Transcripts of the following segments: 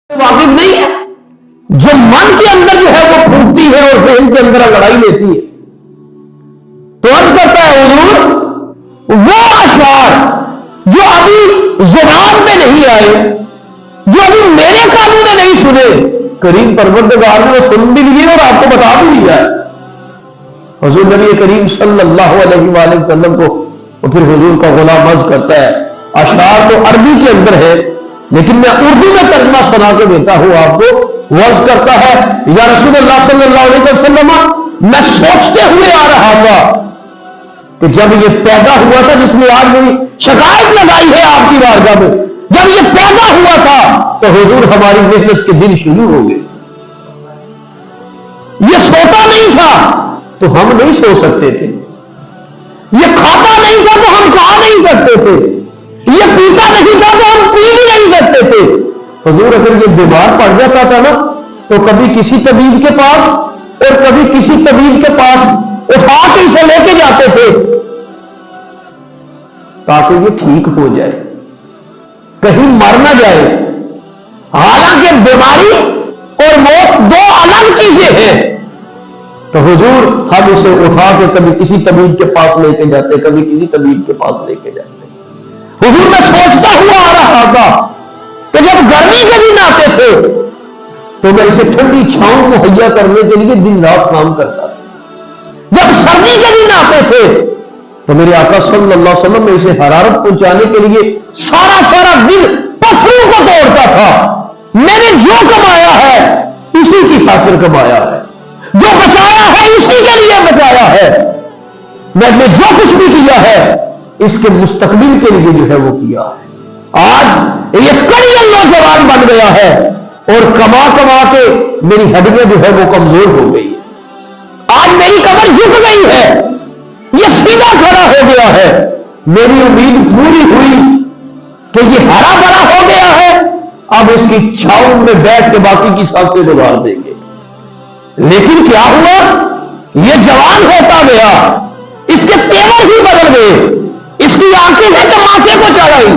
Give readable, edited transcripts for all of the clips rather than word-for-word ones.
واقف نہیں ہے، جو من کے اندر جو ہے وہ پھوٹتی ہے اور ذہن کے اندر لڑائی لیتی ہے. تو عرض کرتا ہے حضور وہ اشعار جو ابھی زبان پہ نہیں آئے، جو ابھی میرے کانوں نے نہیں سنے، کریم پروردگار نے وہ سن بھی لیے اور آپ کو بتا بھی دیا ہے. حضور نبی کریم صلی اللہ علیہ وآلہ وسلم کو اور پھر حضور کا غلام عرض کرتا ہے اشعار تو عربی کے اندر ہے لیکن میں اردو میں ترجمہ سنا کے دیتا ہوں آپ کو. عرض کرتا ہے یا رسول اللہ صلی اللہ علیہ وسلم میں سوچتے ہوئے آ رہا تھا کہ جب یہ پیدا ہوا تھا، جس نے آج میری شکایت لگائی ہے آپ کی بارگاہ میں، جب یہ پیدا ہوا تھا تو حضور ہماری محنت کے دن شروع ہو گئے. یہ سوتا نہیں تھا تو ہم نہیں سو سکتے تھے، یہ کھاتا نہیں تھا تو ہم کھا نہیں سکتے تھے، یہ پیتا نہیں تھا تو ہم پی بھی نہیں سکتے تھے. حضور اگر یہ بیمار پڑ جاتا تھا نا تو کبھی کسی طبیب کے پاس اور کبھی کسی طبیب کے پاس اٹھا کے اسے لے کے جاتے تھے تاکہ یہ ٹھیک ہو جائے، کہیں مر نہ جائے. حالانکہ بیماری اور موت دو الگ چیزیں ہیں. تو حضور ہم اسے اٹھا کے کبھی کسی طبیب کے پاس لے کے جاتے، کبھی کسی طبیب کے پاس لے کے جاتے. حضور میں سوچتا ہوا آ رہا تھا کہ جب گرمی کے دن آتے تھے تو میں اسے ٹھنڈی چھاؤں مہیا کرنے کے لیے دن رات کام کرتا تھا. جب سردی کے دن آتے تھے تو میرے آقا صلی اللہ علیہ وسلم میں اسے حرارت پہنچانے کے لیے سارا دن پتھروں کو توڑتا تھا. میں نے جو کمایا ہے اسی کی خاطر کمایا ہے، جو بچایا ہے اسی کے لیے بچایا ہے. میں نے جو کچھ بھی کیا ہے اس کے مستقبل کے لیے جو ہے وہ کیا ہے. آج یہ کڑی نوجوان بن گیا ہے اور کما کے میری ہڈیاں جو ہے وہ کمزور ہو گئی. آج میری کمر جھک گئی ہے، یہ سیدھا کھڑا ہو گیا ہے. میری امید پوری ہوئی کہ یہ ہرا بھرا ہو گیا ہے، اب اس کی چھاؤں میں بیٹھ کے باقی کی سانسیں گزار دیں گے. لیکن کیا ہوا؟ یہ جوان ہوتا گیا، اس کے تیور ہی بدل گئے، اس کی آنکھیں سے تماچے کو چڑھائی.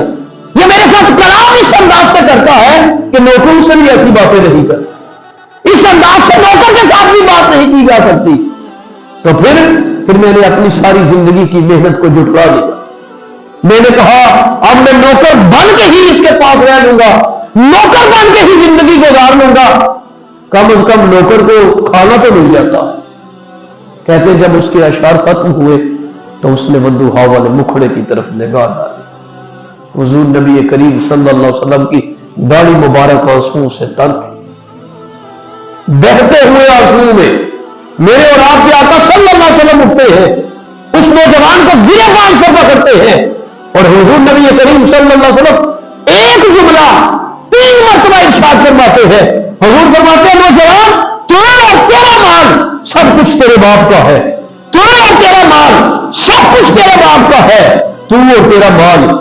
یہ میرے ساتھ کلام اس انداز سے کرتا ہے کہ نوکروں سے بھی ایسی باتیں نہیں کرتا، اس انداز سے نوکر کے ساتھ بھی بات نہیں کی جا سکتی. تو پھر میں نے اپنی ساری زندگی کی محنت کو جھٹلا دیا. میں نے کہا اب میں نوکر بن کے ہی اس کے پاس رہ لوں گا، نوکر بن کے ہی زندگی گزار لوں گا. کم از کم نوکر کو کھانا تو مل جاتا. کہتے جب اس کے اشعار ختم ہوئے تو اس نے ودوحا والے مکھڑے کی طرف نگاہ ڈالی. حضور نبی کریم صلی اللہ علیہ وسلم کی داڑھی مبارک آنسوؤں سے تر تھی. بہتے ہوئے آنسوؤں میں میرے اور آپ کے آقا صلی اللہ علیہ وسلم اٹھتے ہیں، اس نوجوان کو گرے بان سے پکڑتے ہیں اور حضور نبی کریم صلی اللہ علیہ وسلم ایک جملہ 3 مرتبہ ارشاد فرماتے ہیں. حضور فرماتے ہیں نوجوان تو اور تیرا مال سب کچھ تیرے باپ کا ہے، تو اور تیرا مال سب کچھ تیرے باپ کا ہے، تو اور تیرا مال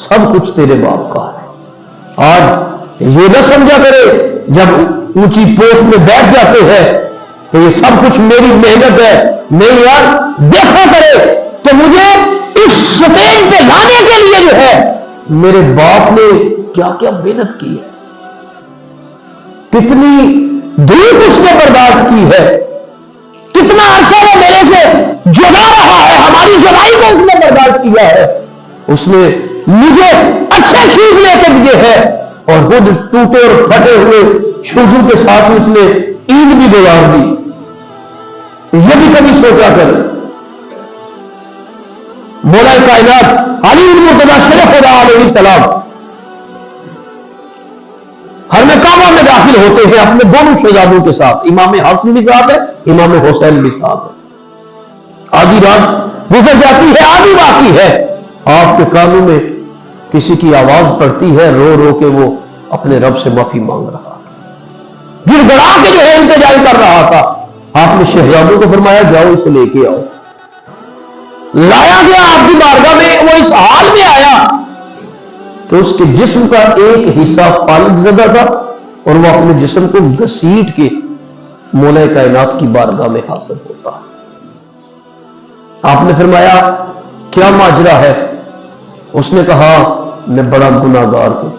سب کچھ تیرے باپ کا ہے. آج یہ نہ سمجھا کرے جب اونچی پوسٹ میں بیٹھ جاتے ہیں تو یہ سب کچھ میری محنت ہے. نہیں یار، دیکھا کرے کہ مجھے اس سٹیج پہ لانے کے لیے جو ہے میرے باپ نے کیا کیا محنت کی ہے، کتنی دھوپ اس نے برداشت کی ہے، کتنا عرصہ وہ میرے سے جدا رہا ہے، ہماری جدائی کو اس نے برداشت کیا ہے. اس نے مجھے اچھے شوز لے کے دیے ہیں اور خود ٹوٹے اور پھٹے ہوئے شوزوں کے ساتھ اس نے عید بھی گزار دی. یہ بھی کبھی سوچا کر. مولا کائنات علی المرتضیٰ شرف خدا علیہ السلام ہر میں کعبہ میں داخل ہوتے ہیں اپنے دونوں شہزادوں کے ساتھ. امام حسن بھی ساتھ ہے، امام حسین بھی ساتھ ہے. آدھی رات گزر جاتی ہے، آدھی باقی ہے. آپ کے کانوں میں کسی کی آواز پڑتی ہے، رو رو کے وہ اپنے رب سے معافی مانگ رہا تھا، گر گڑا کے جو ہے انتظار کر رہا تھا. آپ نے شہزادوں کو فرمایا جاؤ اسے لے کے آؤ. لایا گیا آپ کی بارگاہ میں. وہ اس حال میں آیا کہ اس کے جسم کا ایک حصہ فالج زدہ تھا اور وہ اپنے جسم کو گھسیٹ کے مولا کائنات کی بارگاہ میں حاضر ہوتا. آپ نے فرمایا کیا ماجرا ہے؟ اس نے کہا میں بڑا گناہگار ہوں،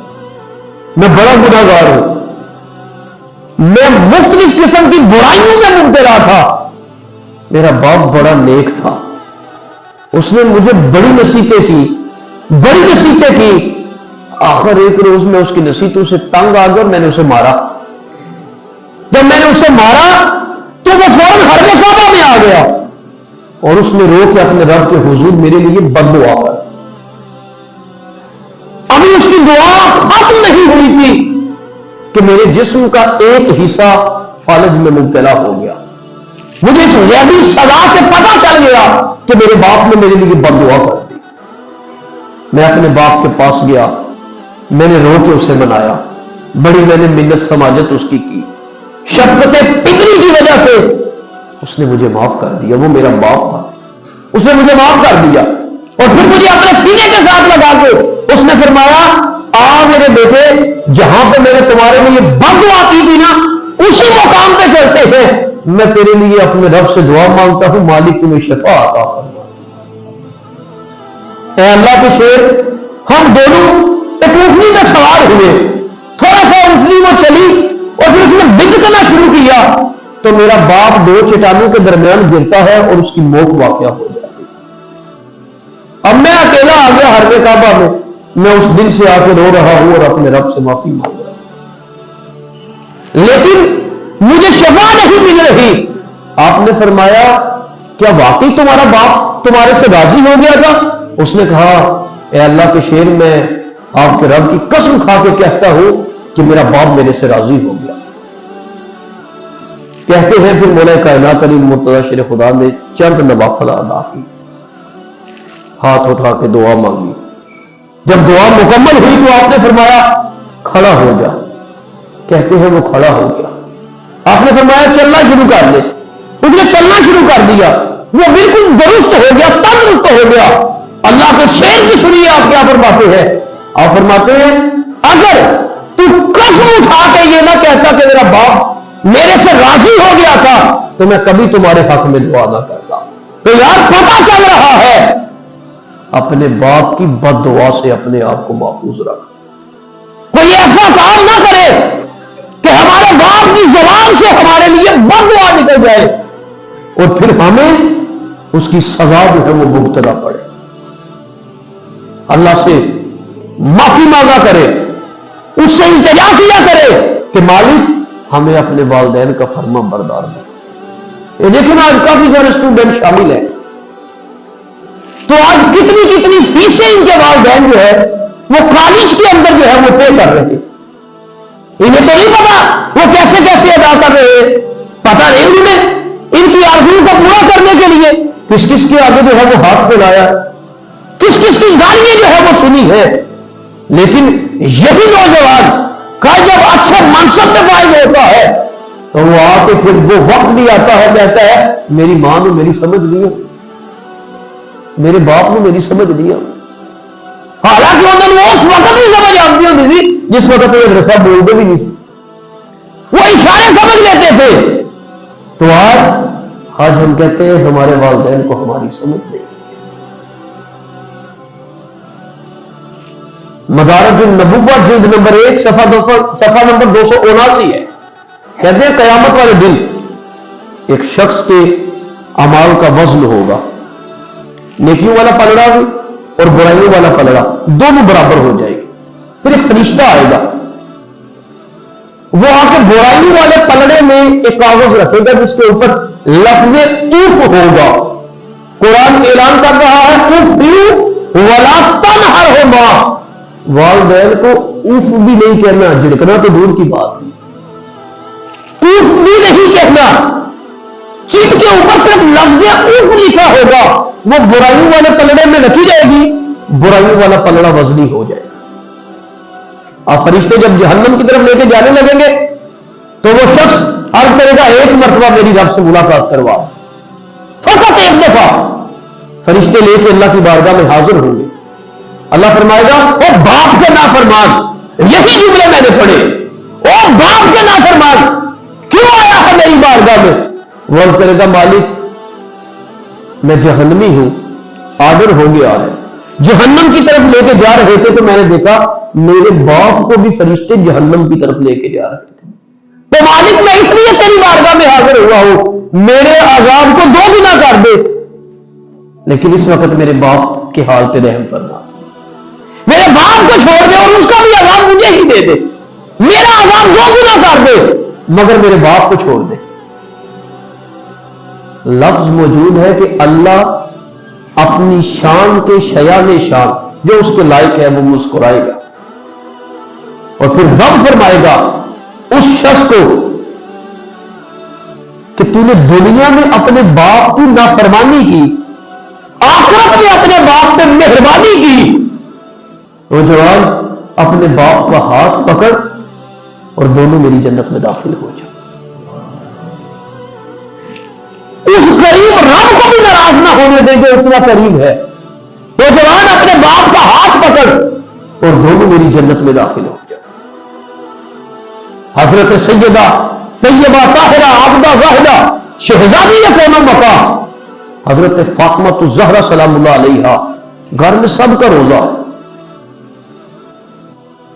میں بڑا گناہگار ہوں. میں مختلف قسم کی برائیوں میں مبتلا تھا. میرا باپ بڑا نیک تھا, اس نے مجھے بڑی نصیحتیں کی. آخر ایک روز میں اس کی نصیحتوں سے تنگ آ گیا اور میں نے اسے مارا. جب میں نے اسے مارا تو وہ فوراً حرم کعبہ میں آ گیا اور اس نے رو کے اپنے رب کے حضور میرے لیے بد دعا کر. ابھی اس کی دعا ختم نہیں ہوئی تھی کہ میرے جسم کا ایک حصہ فالج میں مبتلا ہو گیا. مجھے اس غیبی سزا سے پتہ چل گیا کہ میرے باپ نے میرے لیے بد دعا کر دی. میں اپنے باپ کے پاس گیا, میں نے رو کے اسے منایا, بڑی میں نے منت سماجت اس کی شفقت پتری کی وجہ سے اس نے مجھے معاف کر دیا. وہ میرا باپ تھا, اس نے مجھے معاف کر دیا اور پھر مجھے اپنے سینے کے ساتھ لگا کے اس نے فرمایا, آ میرے بیٹے, جہاں پہ میں نے تمہارے لیے بد دعا کی تھی نا اسی مقام پہ چلتے ہیں. میں تیرے لیے اپنے رب سے دعا مانگتا ہوں, مالک تمہیں شفا عطا فرما. اے اللہ کے شیر, ہم دونوں ایک اونٹنی میں سوار ہوئے, تھوڑا سا اونٹنی وہ چلی اور پھر اس نے بند کرنا شروع کیا تو میرا باپ دو چٹانوں کے درمیان گرتا ہے اور اس کی موت واقع ہو جاتی ہے. اب میں اکیلا آ گیا حرم کعبہ میں اس دن سے آ کے رو رہا ہوں اور اپنے رب سے معافی مانگ رہا ہوں, لیکن مجھے شفا نہیں مل رہی. آپ نے فرمایا, کیا واقعی تمہارا باپ تمہارے سے راضی ہو گیا تھا؟ اس نے کہا, اے اللہ کے شیر, میں آپ کے رب کی قسم کھا کے کہتا ہوں کہ میرا باپ میرے سے راضی ہو گیا. کہتے ہیں پھر مولا کائنات علی مرتضی شیر خدا نے چند نوافل ادا کی, ہاتھ اٹھا کے دعا مانگی. جب دعا مکمل ہوئی تو آپ نے فرمایا, کھڑا ہو جا. کہتے ہیں وہ کھڑا ہو گیا. آپ نے فرمایا, چلنا شروع کر دے. اس نے چلنا شروع کر دیا, وہ بالکل درست ہو گیا, تندرست ہو گیا. اللہ کے شیر کی سنیے آپ کیا فرماتے ہیں. آپ فرماتے ہیں, اگر تو قسم اٹھا کے یہ نہ کہتا کہ میرا باپ میرے سے راضی ہو گیا تھا تو میں کبھی تمہارے حق میں دعا نہ کرتا. تو یار پتہ چل رہا ہے, اپنے باپ کی بد دعا سے اپنے آپ کو محفوظ رکھ. کوئی ایسا کام نہ کرے کہ ہمارے باپ کی زبان سے ہمارے لیے بد دعا نکل جائے اور پھر ہمیں اس کی سزا جو ہے وہ مبتلا پڑے. اللہ سے معافی مانگا کرے, اس سے التجا کیا کرے کہ مالک ہمیں اپنے والدین کا فرما بردار بنا. یہ دیکھیں آج کافی سارے اسٹوڈنٹ شامل ہیں, تو آج کتنی فیسیں ان کے والدین جو ہے وہ کالج کے اندر جو ہے وہ پے کر رہے ہیں. انہیں تو نہیں پتا وہ کیسے ادا کر رہے ہیں, پتا نہیں انہوں نے ان کی آرزو کو پورا کرنے کے لیے کس کے آگے جو ہے وہ ہاتھ پھیلایا, کس کی گالیاں جو ہے وہ سنی ہے. لیکن یہی نوجوان کا جب اچھے منصب پہ فائز ہوتا ہے تو وہ آ کے پھر وہ وقت بھی آتا ہے, کہتا ہے میری ماں نے میری سمجھ لیا, میرے باپ نے میری سمجھ لیا. حالانکہ انہوں نے اس وقت بھی سمجھ آتی ہوتی تھی جس وقت وہ مدرسہ بولتے بھی نہیں, وہ اشارے سمجھ لیتے تھے. تو آج ہم کہتے ہیں ہمارے والدین کو ہماری سمجھ نہیں. مدارج النبوت جلد نمبر 1 صفحہ نمبر 279 ہے. کہتے ہیں قیامت والے دن ایک شخص کے اعمال کا وزن ہوگا, نیکیوں والا پلڑا بھی اور برائیوں والا پلڑا دونوں برابر ہو جائے گی. پھر ایک فرشتہ آئے گا, وہ آ کے برائیوں والے پلڑے میں ایک کاغذ رکھے گا جس کے اوپر لفظ اوف ہوگا. قرآن اعلان کر رہا ہے اوف ولا تنہرہما, والدین کو اوف بھی نہیں کہنا, جھڑکنا تو دور کی بات ہے, اوف بھی نہیں کہنا. چیٹ کے اوپر صرف لفظ اوف لکھا ہوگا, وہ برائیوں والے پلڑے میں رکھی جائے گی, برائیوں والا پلڑا وزنی ہو جائے گا. آپ فرشتے جب جہنم کی طرف لے کے جانے لگیں گے تو وہ شخص عرض کرے گا ایک مرتبہ میری رب سے ملاقات کروا, فقط ایک دفعہ. فرشتے لے کے اللہ کی بارگاہ میں حاضر ہوں گے. اللہ فرمائے گا او باپ کے نافرمان, یہی جملے میں نے پڑھے, او باپ کے نافرمان کیوں آیا ہے میری بارگاہ میں؟ وہ عرض کرے گا مالک میں جہنمی ہوں, آڈر ہو گیا ہے, جہنم کی طرف لے کے جا رہے تھے تو میں نے دیکھا میرے باپ کو بھی فرشتے جہنم کی طرف لے کے جا رہے تھے. تو مالک میں اس لیے تیری بارگاہ میں حاضر ہوا ہوں، میرے عذاب کو 2 گنا کر دے، لیکن اس وقت میرے باپ کے حال پہ رحم فرما، میرے باپ کو چھوڑ دے اور اس کا بھی عذاب مجھے ہی دے دے، میرا عذاب 2 گنا کر دے مگر میرے باپ کو چھوڑ دے۔ لفظ موجود ہے کہ اللہ اپنی شان کے شیان شان جو اس کے لائق ہے وہ مسکرائے گا اور پھر غم فرمائے گا اس شخص کو کہ تو نے دنیا میں اپنے باپ کی نافرمانی کی، آخرت میں اپنے باپ پہ مہربانی کی۔ نوجوان اپنے باپ کا ہاتھ پکڑ اور دونوں میری جنت میں داخل ہو جاؤ۔ اس کریم رب کو بھی ناراض نہ ہونے دیں جو اتنا کریم ہے۔ نوجوان اپنے باپ کا ہاتھ پکڑ اور دونوں میری جنت میں داخل ہو جاؤ۔ حضرت سیدہ طیبہ طاہرہ عابدہ زاہدہ شہزادی کونو مقام حضرت فاطمہ الزہرا سلام اللہ علیہا، گھر میں سب کا روزہ،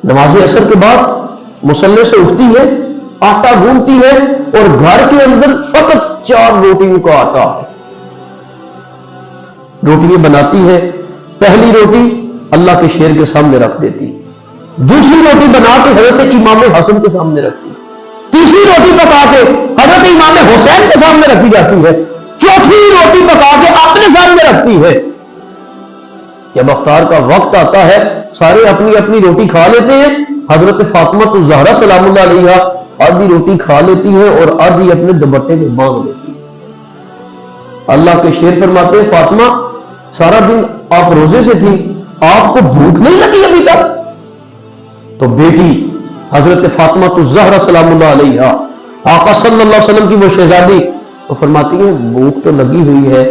نماز عصر کے بعد مصلے سے اٹھتی ہے، آٹا گوندتی ہے اور گھر کے اندر فقط 4 روٹیوں کا آٹا ہے، روٹیاں بناتی ہے۔ پہلی روٹی اللہ کے شیر کے سامنے رکھ دیتی، دوسری روٹی بنا کے حضرت امام حسن کے سامنے رکھتی، تیسری روٹی پکا کے حضرت امام حسین کے سامنے رکھی جاتی ہے، چوتھی روٹی پکا کے اپنے سامنے رکھتی ہے۔ جب افطار کا وقت آتا ہے سارے اپنی اپنی روٹی کھا لیتے ہیں، حضرت فاطمہ الزہرا سلام اللہ علیہا آدھی روٹی کھا لیتی ہے اور آدھی اپنے دوپٹے میں باندھ لیتی ہے۔ اللہ کے شیر فرماتے ہیں فاطمہ سارا دن آپ روزے سے تھی، آپ کو بھوک نہیں لگی ابھی تک؟ تو بیٹی حضرت فاطمہ الزہرا سلام اللہ علیہا آقا صلی اللہ علیہ وسلم کی وہ شہزادی وہ فرماتی ہے بھوک تو لگی ہوئی ہے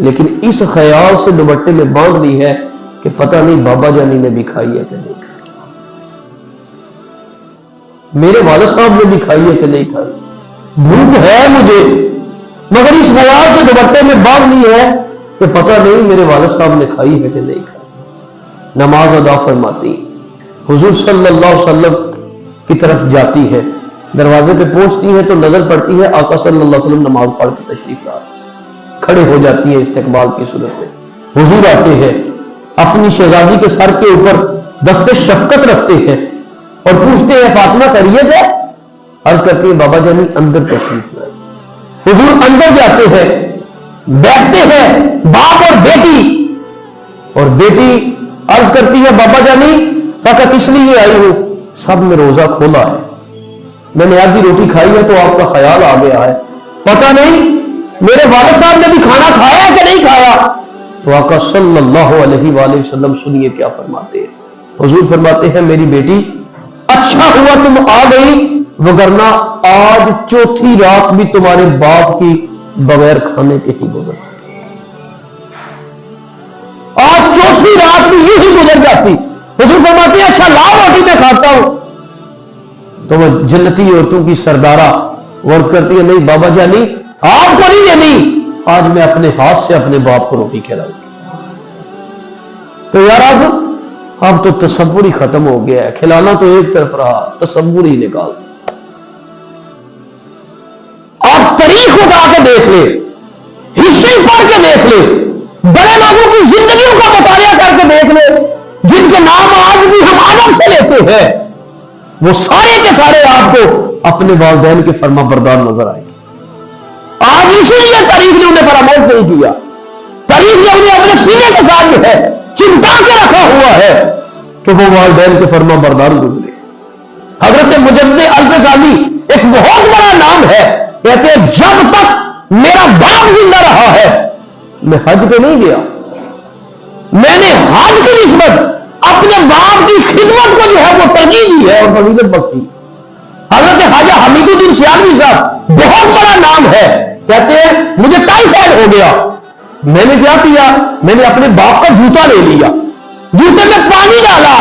لیکن اس خیال سے دوپٹے میں باندھ لی ہے کہ پتہ نہیں بابا جانی نے بھی کھائی ہے کہ نہیں کھائی، میرے والد صاحب نے بھی کھائی ہے کہ نہیں کھائی، بھوک ہے مجھے مگر اس خیال سے دوپٹے میں باندھ لی ہے کہ پتہ نہیں میرے والد صاحب نے کھائی ہے کہ نہیں کھائی۔ نماز ادا فرماتی، حضور صلی اللہ علیہ وسلم کی طرف جاتی ہے، دروازے پہ پہنچتی ہے تو نظر پڑتی ہے آقا صلی اللہ علیہ وسلم نماز پڑھ کے تشریف لا کھڑے ہو جاتی ہے استقبال کی صورت میں۔ حضور آتے ہیں، اپنی شہزادی کے سر کے اوپر دست شفقت رکھتے ہیں اور پوچھتے ہیں فاطمہ خیریت ہے؟ عرض کرتی ہے بابا جانی اندر تشریف لائے۔ حضور اندر جاتے ہیں، بیٹھتے ہیں باپ اور بیٹی، اور بیٹی عرض کرتی ہے بابا جانی فقط اس لیے آئی ہوں سب نے روزہ کھولا ہے، میں نے آدھی روٹی کھائی ہے تو آپ کا خیال آ گیا ہے، پتہ نہیں میرے والد صاحب نے بھی کھانا کھایا کہ نہیں کھایا۔ تو آقا صلی اللہ علیہ وآلہ وسلم سنیے کیا فرماتے ہیں۔ حضور فرماتے ہیں میری بیٹی اچھا ہوا تم آ گئی، وگرنہ آج چوتھی رات بھی تمہارے باپ کی بغیر کھانے کے ہی گزر، آج چوتھی رات بھی یوں ہی گزر جاتی۔ حضور فرماتے ہیں اچھا لاؤ روٹی میں کھاتا ہوں۔ تو وہ جنتی عورتوں کی سردارہ ورز کرتی ہے نہیں بابا جانی آپ کو نہیں دینی، آج میں اپنے ہاتھ سے اپنے باپ کو روٹی کھلاؤں گی۔ تو یار اب تو تصور ہی ختم ہو گیا ہے، کھلانا تو ایک طرف رہا، تصور ہی نکال۔ آپ تاریخ اٹھا کے دیکھ لے، ہسٹری پڑھ کے دیکھ لے، بڑے لوگوں کی زندگیوں کا مطالعہ کر کے دیکھ لے جن کے نام آج بھی ہم عالم سے لیتے ہیں، وہ سارے کے سارے آپ کو اپنے والدین کے فرما بردار نظر آئے گے۔ آج اسی لیے تاریخ نے انہیں فراموش نہیں کیا، تاریخ نے انہیں اپنے سینے کے ساتھ جو ہے چمٹا کے رکھا ہوا ہے کہ وہ والدین کے فرما بردار گزرے۔ حضرت مجدد الفسانی ایک بہت بڑا نام ہے، کہتے ہیں جب تک میرا باپ زندہ رہا ہے میں حج پہ نہیں گیا، میں نے حج کی نسبت اپنے باپ کی خدمت کو جو ہے وہ ترجیح دی ہے اور فضیلت بخشی۔ حضرت خواجہ حمید الدین سیالوی صاحب بہت بڑا نام ہے، کہتے ہیں مجھے ٹائیفائڈ ہو گیا، میں نے کیا کیا، میں نے اپنے باپ کا جوتا لے لیا، جوتے میں پانی ڈالا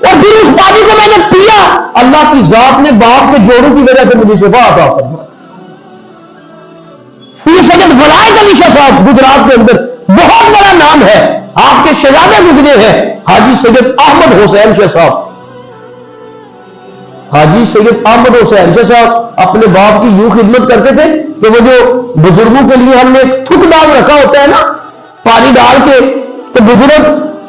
اور پھر اس پانی کو میں نے پیا، اللہ کی ذات نے باپ کے جوڑوں کی وجہ سے مجھے شفا عطا فرمائی۔ سید ولایت علی شاہ صاحب گجرات کے اندر بہت بڑا نام ہے، آپ کے شہزادے گزرے ہیں حاجی سید احمد حسین شاہ صاحب، حاجی سید احمد حسین شاہ صاحب اپنے باپ کی یوں خدمت کرتے تھے کہ وہ جو بزرگوں کے لیے ہم نے ایک تھک دان رکھا ہوتا ہے نا پانی ڈال کے، تو بزرگ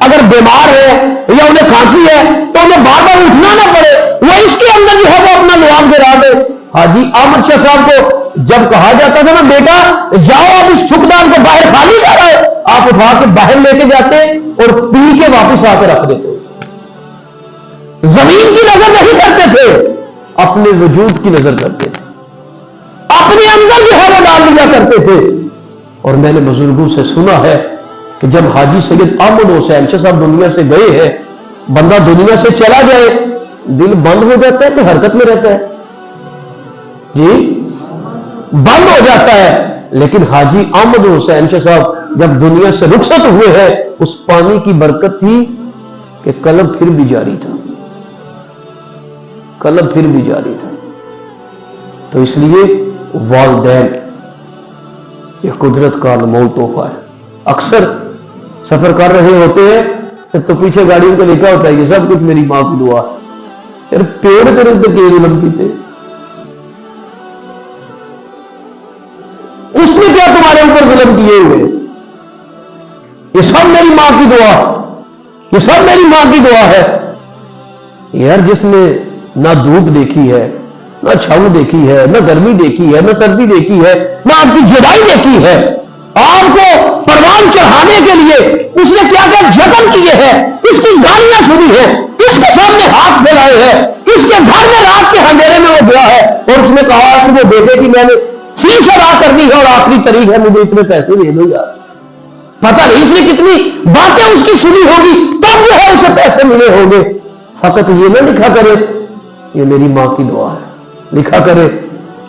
اگر بیمار ہے یا انہیں کھانسی ہے تو انہیں بار بار اٹھنا نہ پڑے، وہ اس کے اندر جو ہے وہ اپنا لعاب گرا دے۔ حاجی احمد شاہ صاحب کو جب کہا جاتا تھا نا بیٹا جاؤ آپ اس تھکدان کو باہر خالی کر رہے، آپ اٹھا کے باہر لے کے جاتے اور پی کے واپس آ کے رکھ دیتے۔ زمین کی نظر نہیں کرتے تھے، اپنے وجود کی نظر کرتے تھے، اپنے اندر جو ہے وہ ڈال لیا کرتے تھے۔ اور میں نے بزرگوں سے سنا ہے کہ جب حاجی سید احمد حسین شاہ صاحب دنیا سے گئے ہیں، بندہ دنیا سے چلا جائے دل بند ہو جاتا ہے کہ حرکت میں رہتا ہے؟ جی بند ہو جاتا ہے، لیکن حاجی احمد حسین شاہ صاحب جب دنیا سے رخصت ہوئے ہیں اس پانی کی برکت تھی کہ قلب پھر بھی جاری تھا، قلب پھر بھی جاری تھا۔ تو اس لیے والدین یہ قدرت کا انمول تحفہ ہے۔ اکثر سفر کر رہے ہوتے ہیں تو پیچھے گاڑیوں کو لکھا ہوتا ہے کہ سب کچھ میری ماں کی دعا ہے۔ یار پیڑ تیرے تو کے ظلم پیتے، اس نے کیا تمہارے اوپر ظلم کیے ہوئے؟ یہ سب میری ماں کی دعا، یہ سب میری ماں کی دعا ہے۔ یار جس نے نہ دھوپ دیکھی ہے، نہ چھاؤں دیکھی ہے، نہ گرمی دیکھی ہے، نہ سردی دیکھی ہے، نہ آپ کی جدائی دیکھی ہے، آپ کو پروان چڑھانے کے لیے اس نے کیا کیا جتن کیے ہیں، اس کی گالیاں سنی ہے، اس کے سامنے ہاتھ پھیلائے ہیں، اس کے گھر میں رات کے اندھیرے میں وہ گیا ہے اور اس نے کہا اس کو بیٹے کی میں نے فیس ادا کرنی ہے اور آخری تاریخ ہے، مجھے اتنے پیسے دے دو یار۔ پتہ نہیں اس نے کتنی باتیں اس کی سنی ہوگی تب جو ہے اسے پیسے ملے ہوں گے۔ فقط یہ نہ لکھا کرے یہ میری ماں کی دعا ہے، لکھا کرے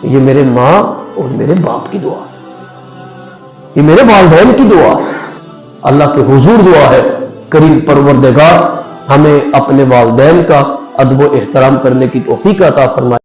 یہ میرے ماں اور میرے باپ کی دعا ہے، یہ میرے والدین کی دعا ہے۔ اللہ کے حضور دعا ہے کریم پروردگار ہمیں اپنے والدین کا ادب و احترام کرنے کی توفیق عطا فرمائے۔